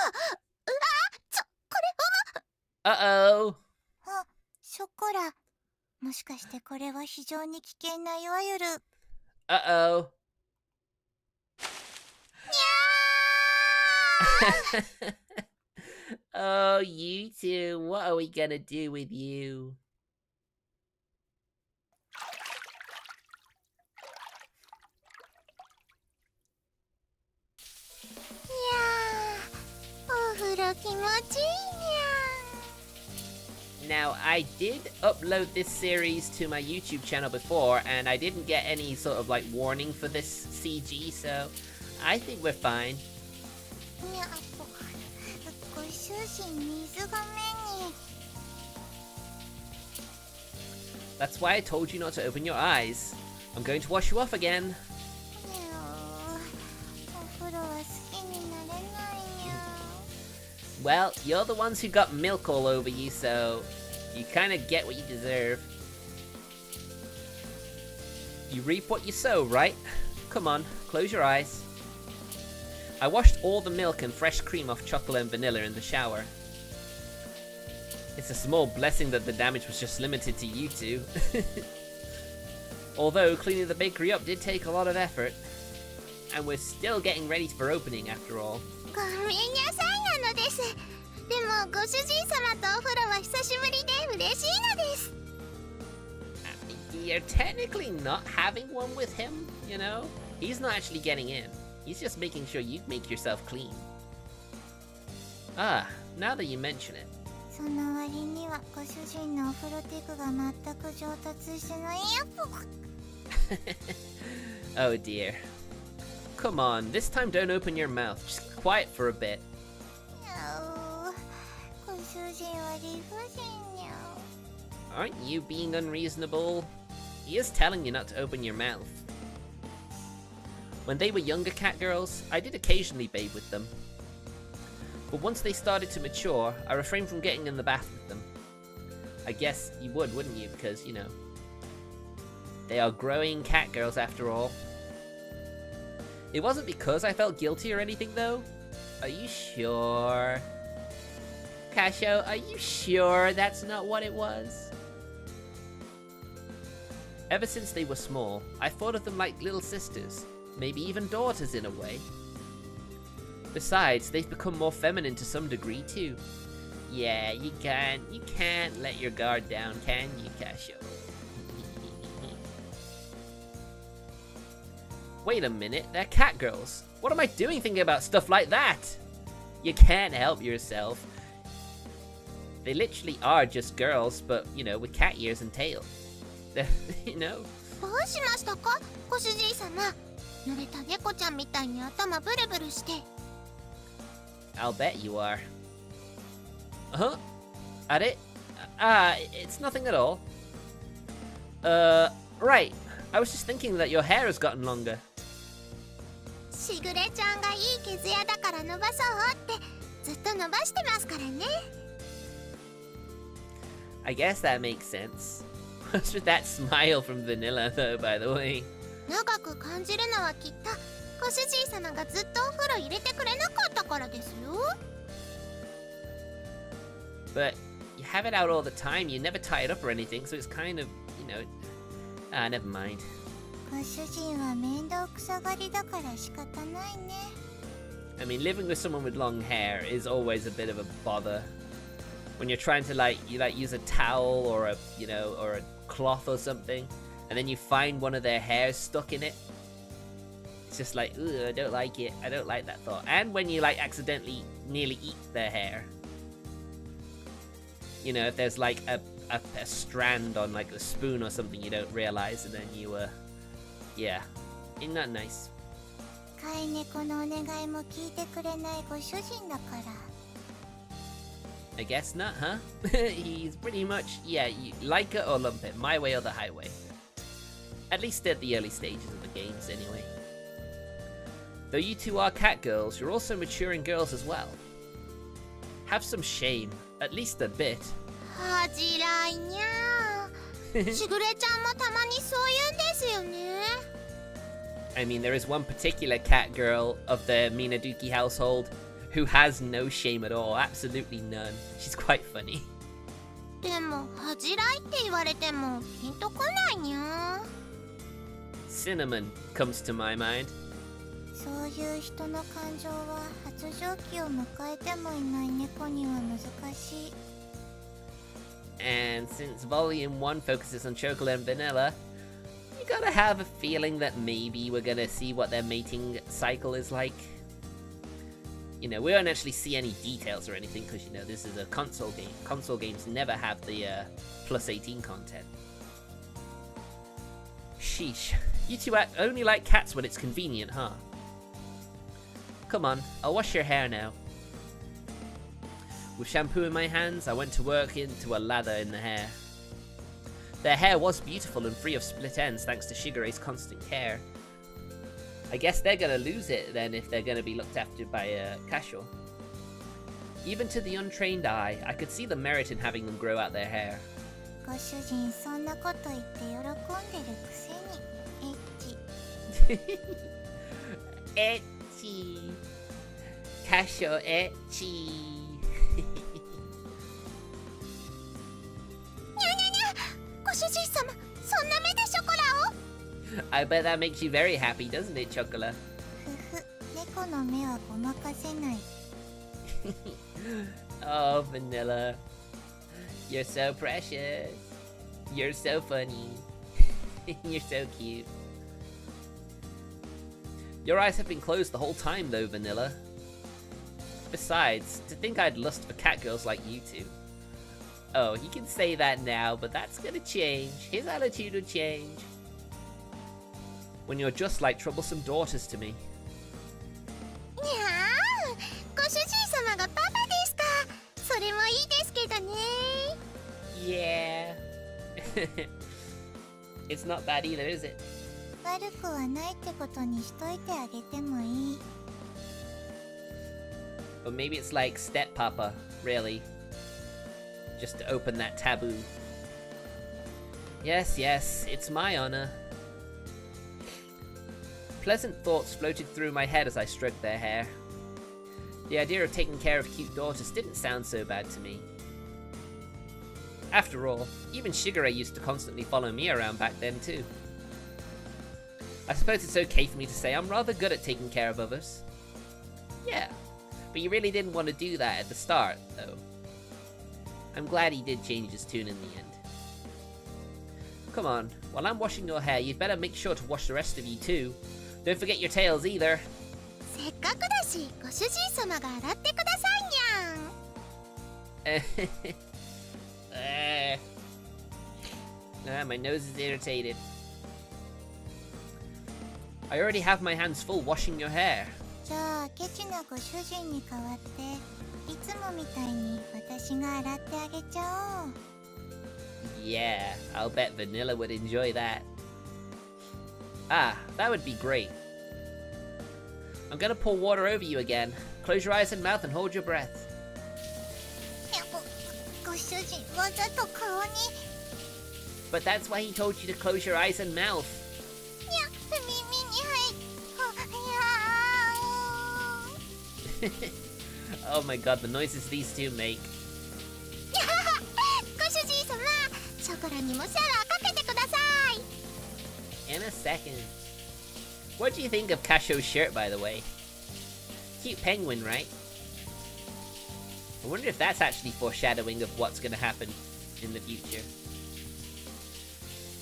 れは。 Uh-oh. あ、ショコラ。もしかしてこれは非常に危険ないわゆる。Uh-oh. Oh, you two, what are we gonna do with you? お風呂気持ちいいにゃ。 Now, I did upload this series to my YouTube channel before, and I didn't get any sort of like warning for this CG, so I think we're fine. にゃっと、ご主人水が目に。 That's why I told you not to open your eyes. I'm going to wash you off again. お風呂は好きになれないにゃ。 Well, you're the ones who got milk all over you, so you kind of get what you deserve. You reap what you sow, right? Come on, close your eyes. I washed all the milk and fresh cream off chocolate and vanilla in the shower. It's a small blessing that the damage was just limited to you two. Although cleaning the bakery up did take a lot of effort. And we're still getting ready for opening after all. ごめんなさいなのです。でもご主人様とお風呂は久しぶりで嬉しいのです。 You're technically not having one with him, you know? He's not actually getting in. He's just making sure you make yourself clean. Ah, now that you mention it. その割にはご主人のお風呂テクが全く上達してないやっぽ。Oh dear. Come on, this time don't open your mouth. Just quiet for a bit. ご主人は理不尽にゃ。 Aren't you being unreasonable? He is telling you not to open your mouth. When they were younger cat girls, I did occasionally bathe with them. But once they started to mature, I refrained from getting in the bath with them. I guess you would, wouldn't you? Because, you know, they are growing cat girls after all. It wasn't because I felt guilty or anything though. Are you sure? Casho, are you sure that's not what it was? Ever since they were small, I thought of them like little sisters, maybe even daughters in a way. Besides, they've become more feminine to some degree too. Yeah, you can't let your guard down, can you, Casho? Wait a minute, they're cat girls. What am I doing thinking about stuff like that? You can't help yourself. They literally are just girls, but, you know, with cat ears and tail. You know? どうしましたか、ご主人様。濡れた猫ちゃんみたいに頭ブルブルして。I'll bet you are. Huh? It's nothing at all. Right. I was just thinking that your hair has gotten longer. しぐれちゃんがいい毛艶だから伸ばそうってずっと伸ばしてますからね。I guess that makes sense. What's with that smile from Vanilla, though, by the way? 長く感じるのはきっとご主人様がずっとお風呂入れてくれなかったからですよ。But you have it out all the time, you never tie it up or anything, so it's kind of, you know... never mind. ご主人は面倒くさがりだから仕方ないね。I mean, living with someone with long hair is always a bit of a bother. When you're trying to, use a towel or a, you know, or a cloth or something, and then you find one of their hairs stuck in it. It's just like, ugh, I don't like it. I don't like that thought. And when you, accidentally nearly eat their hair. You know, if there's, a strand on, a spoon or something you don't realize, and then you, yeah. Isn't that nice? 飼い猫のお願いも聞いてくれないご主人だから。I guess not, huh? He's pretty much, yeah, you like it or lump it, my way or the highway. At least at the early stages of the games, anyway. Though you two are cat girls, you're also maturing girls as well. Have some shame, at least a bit. 恥じらいにゃー。しぐれちゃんもたまにそう言うんですよね。I mean, there is one particular cat girl of the Minaduki household who has no shame at all, absolutely none. She's quite funny. でも恥じらいって言われてもピンとこないにゃー。Cinnamon comes to my mind. そういう人の感情は発情期を迎えてもいない猫には難しい。And since Volume 1 focuses on chocolate and vanilla, you gotta have a feeling that maybe we're gonna see what their mating cycle is like. You know, we don't actually see any details or anything because, you know, this is a console game. Console games never have the plus 18 content. Sheesh. You two only like cats when it's convenient, huh? Come on, I'll wash your hair now. With shampoo in my hands, I went to work into a lather in the hair. Their hair was beautiful and free of split ends thanks to Shigure's constant care. I guess they're gonna lose it then if they're gonna be looked after by Kasho. Even to the untrained eye, I could see the merit in having them grow out their hair. ご主人そんなこと言って喜んでるくせにエッチ。Etchi. Kasho etchi. にゃにゃにゃ、ご主人様そんな目でショコラを。 I bet that makes you very happy, doesn't it, Chocola? ふふ、猫の目はごまかせない。Oh, Vanilla. You're so precious. You're so funny. You're so cute. Your eyes have been closed the whole time, though, Vanilla. Besides, to think I'd lust for cat girls like you two. Oh, he can say that now, but that's gonna change. His attitude will change. when you're just like troublesome daughters to me. にゃー、ご主人様がパパですか。それもいいですけどね。 Yeah. It's not bad either, is it? 悪くはないってことにしといてあげてもいい。 Or maybe it's like step papa, really. Just to open that taboo. Yes, yes, it's my honor. Pleasant thoughts floated through my head as I stroked their hair. The idea of taking care of cute daughters didn't sound so bad to me. After all, even Shigure used to constantly follow me around back then too. I suppose it's okay for me to say I'm rather good at taking care of others. Yeah, but you really didn't want to do that at the start, though. I'm glad he did change his tune in the end. Come on, while I'm washing your hair, you'd better make sure to wash the rest of you too. Don't forget your tails either. せっかくだし、ご主人様が洗ってくださいにゃん。My nose is irritated. I already have my hands full washing your hair. じゃあケチなご主人に代わっていつもみたいに私が洗ってあげちゃおう。 Yeah, I'll bet Vanilla would enjoy that. Ah, that would be great. I'm gonna pour water over you again. Close your eyes and mouth and hold your breath. いや、ご主人わざと顔に。 But that's why he told you to close your eyes and mouth. いや、耳に入っ。Oh my god, the noises these two make. ご主人様、ショコラにもシャワーかけてください。 In a second. What do you think of Kasho's shirt, by the way? Cute penguin, right? I wonder if that's actually foreshadowing of what's gonna happen in the future.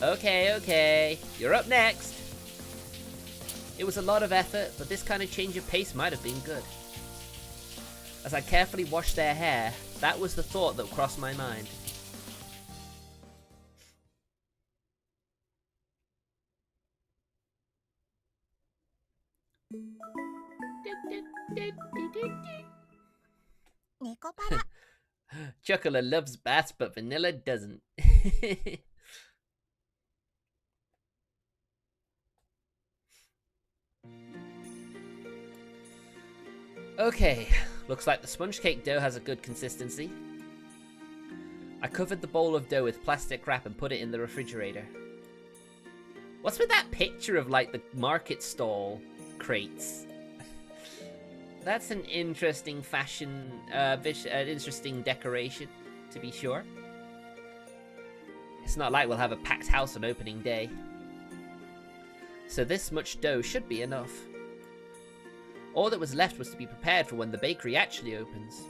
Okay, okay. You're up next. It was a lot of effort, but this kind of change of pace might have been good. As I carefully washed their hair, that was the thought that crossed my mind. Nekopara. Chocolate loves baths, but Vanilla doesn't. Okay, looks like the sponge cake dough has a good consistency. I covered the bowl of dough with plastic wrap and put it in the refrigerator. What's with that picture of like the market stall crates? That's an interesting fashion, interesting decoration, to be sure. It's not like we'll have a packed house on opening day. So this much dough should be enough. All that was left was to be prepared for when the bakery actually opens.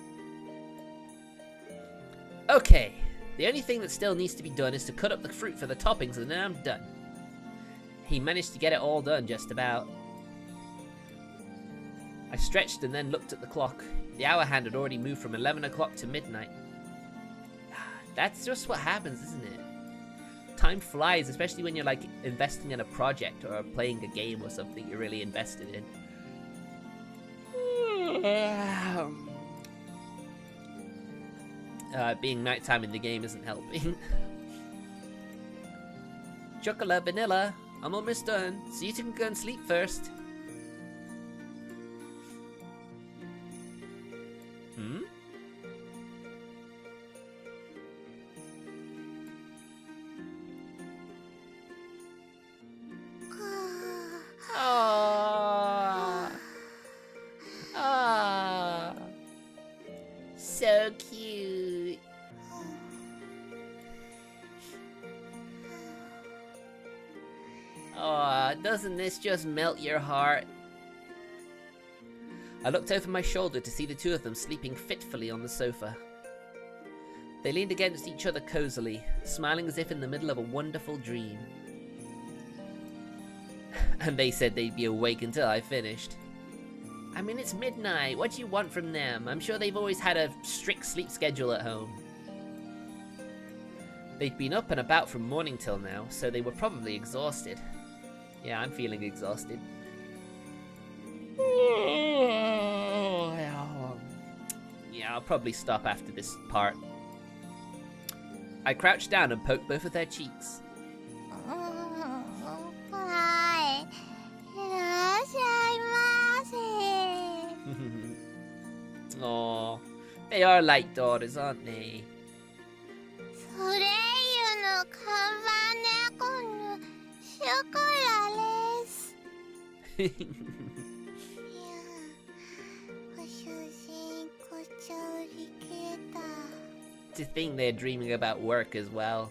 Okay, the only thing that still needs to be done is to cut up the fruit for the toppings and then I'm done. He managed to get it all done just about. I stretched and then looked at the clock. The hour hand had already moved from 11 o'clock to midnight. That's just what happens, isn't it? Time flies, especially when you're like investing in a project or playing a game or something you're really invested in. Being nighttime in the game isn't helping. Chocolate, Vanilla, I'm almost done, so you two can go and sleep first. Hmm? Aww. Aww. So cute. Aw, doesn't this just melt your heart? I looked over my shoulder to see the two of them sleeping fitfully on the sofa. They leaned against each other cozily, smiling as if in the middle of a wonderful dream. And they said they'd be awake until I finished. I mean, it's midnight. What do you want from them? I'm sure they've always had a strict sleep schedule at home. They'd been up and about from morning till now, so they were probably exhausted. Yeah, I'm feeling exhausted. Yeah, I'll probably stop after this part. I crouched down and poked both of their cheeks. はい。いらっしゃいませ。 Aw, they are like daughters, aren't they? ソレイユの看板猫のショコラです。いや、ご主人こっちゃ売り切れた。 To think they're dreaming about work as well.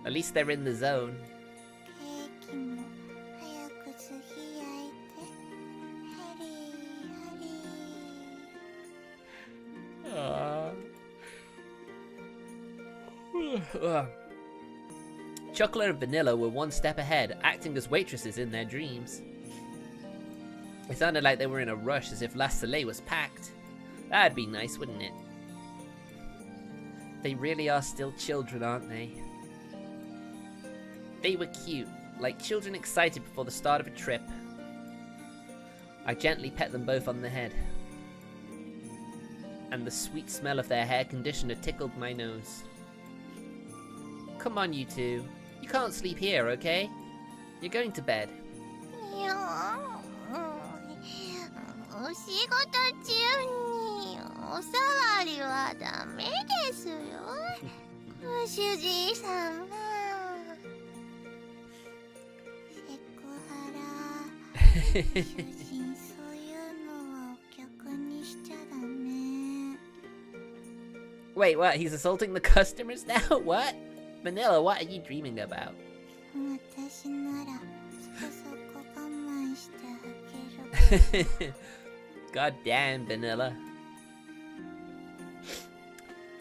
At least they're in the zone. ケーキも早く次焼いて。ハリーハリー。 Chocolate and Vanilla were one step ahead, acting as waitresses in their dreams. It sounded like they were in a rush, as if La Soleil was packed. That'd be nice, wouldn't it? They really are still children, aren't they? They were cute, like children excited before the start of a trip. I gently pet them both on the head, and the sweet smell of their hair conditioner tickled my nose. Come on, you two. You can't sleep here, okay? You're going to bed. いや、お仕事中にお触りはダメですよ。ご主人様。セクハラ。主人、そういうのはお客にしちゃダメ。 Wait, what? He's assaulting the customers now? What? Vanilla, what are you dreaming about? 私ならそこそこ我慢してあげる。God damn, Vanilla.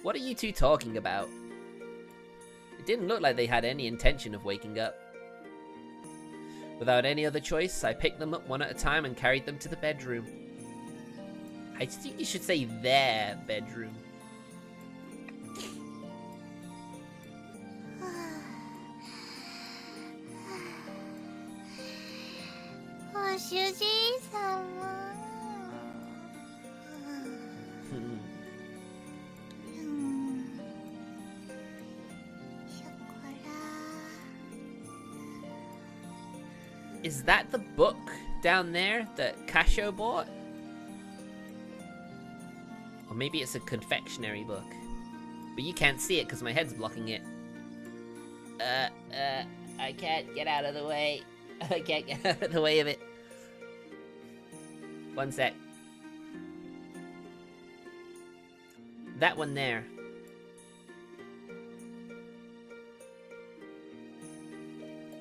What are you two talking about? It didn't look like they had any intention of waking up. Without any other choice, I picked them up one at a time and carried them to the bedroom. I think you should say their bedroom. ご主人様。ショコラ。 Is that the book down there that Casho bought? Or maybe it's a confectionery book. But you can't see it because my head's blocking it. I can't get out of the way. I can't get out of the way of it. One sec. That one there.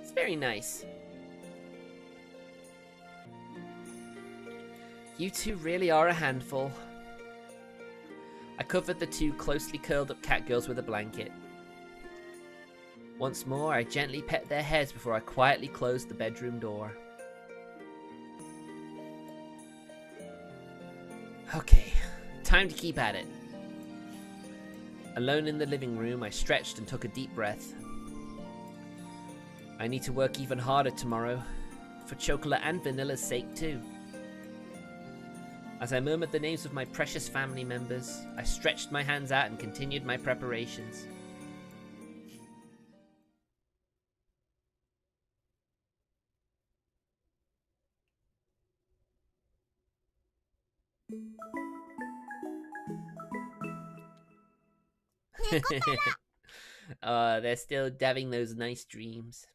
It's very nice. You two really are a handful. I covered the two closely curled up cat girls with a blanket. Once more, I gently pet their heads before I quietly closed the bedroom door. Okay, time to keep at it. Alone in the living room, I stretched and took a deep breath. I need to work even harder tomorrow, for Chocolate and Vanilla's sake too. As I murmured the names of my precious family members, I stretched my hands out and continued my preparations. They're still having those nice dreams.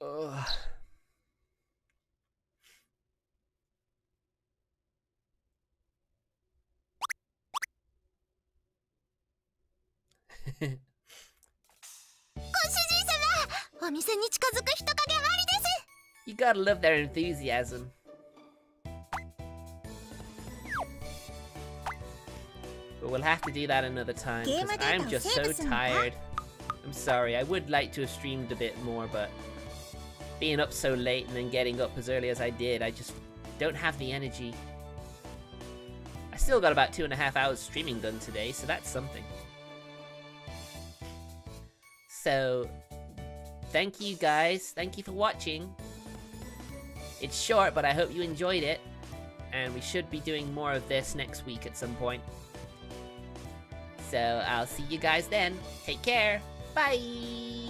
Ugh. You gotta love their enthusiasm. But we'll have to do that another time, because I'm just so tired. I'm sorry, I would like to have streamed a bit more, but being up so late and then getting up as early as I did, I just don't have the energy. I still got about 2.5 hours streaming done today, so that's something. So, thank you guys. Thank you for watching. It's short, but I hope you enjoyed it. And we should be doing more of this next week at some point. So, I'll see you guys then. Take care. Bye!